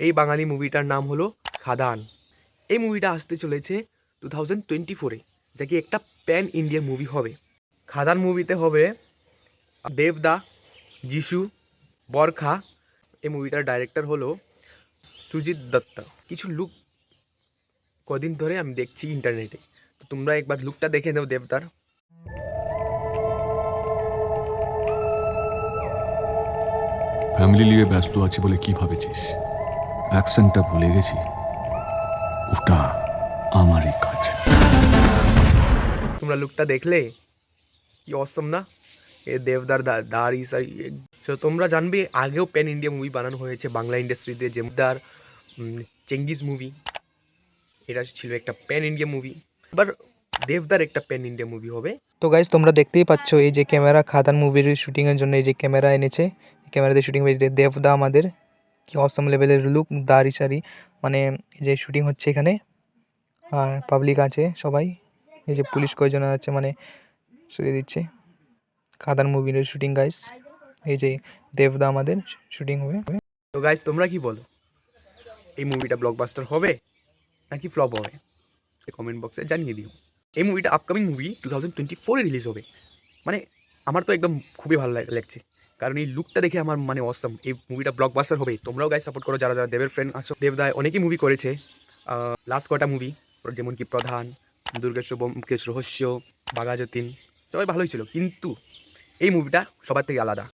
এই বাঙালি মুভিটার নাম হলো খাদান। এই মুভিটা আসতে চলেছে 2024-এ, যা কি একটা প্যান ইন্ডিয়া মুভি হবে। খাদান মুভিতে হবে দেবদা, যিশু, বরখা। এই মুভিটার ডাইরেক্টর হলো সুজিত দত্ত। কিছু লুক কদিন ধরে আমি দেখছি ইন্টারনেটে, তো তোমরা একবার লুকটা দেখে নাও দেবদার। ফ্যামিলি নিয়ে ব্যস্ত আছি বলে কি ভাবেছিস? অ্যাকশনটা ভুলে গেছি, ওটা আমারই কাজ। তোমরা লুকটা দেখলে কি অসম না? এ দেবদার দাড়ি সাই। তো তোমরা জানবে আগেও প্যান ইন্ডিয়া মুভি বানানো হয়েছে বাংলা ইন্ডাস্ট্রিতে, যেমদার চেঙ্গিস মুভি। এটা ছিল একটা প্যান ইন্ডিয়া মুভি। এবার দেবদার একটা প্যান ইন্ডিয়া মুভি হবে। তো গাইজ তোমরা দেখতেই পাচ্ছ এই যে ক্যামেরা খাদান মুভির শুটিংয়ের জন্য এই যে ক্যামেরা এনেছে, ক্যামেরাতে শুটিং হয়েছে। দেবদা আমাদের কি অসম লেভেলের লুক, দাড়ি সারি, মানে এই যে শুটিং হচ্ছে এখানে। আর পাবলিক আছে সবাই, এই যে পুলিশ কয়জন আছে মানে সরিয়ে দিচ্ছে। খাদান মুভির শুটিং গাইজ, এই যে দেবদা আমাদের শুটিং হবে। তো গাইজ তোমরা কি বলো, এই মুভিটা ব্লকবাস্টার হবে নাকি ফ্লপ হবে? কমেন্ট বক্সে জানিয়ে দিও। এই মুভিটা আপকামিং মুভি 2024-এ রিলিজ হবে। মানে আমার তো একদম খুবই ভালো লাগছে, কারণ এই লুকটা দেখে আমার মানে অসম। এই মুভিটা ব্লকবাস্টার হবে। তোমরাও গাইজ সাপোর্ট করো যারা যারা দেবের ফ্রেন্ড আছো। দেবদায় অনেকই মুভি করেছে, লাস্ট কটা মুভি যেমন কি প্রধান, দুর্গেশ্বর ব্যোমকেশ রহস্য, বাঘা যতীন, সবাই ভালোই ছিল, কিন্তু এই মুভিটা সবার থেকে আলাদা।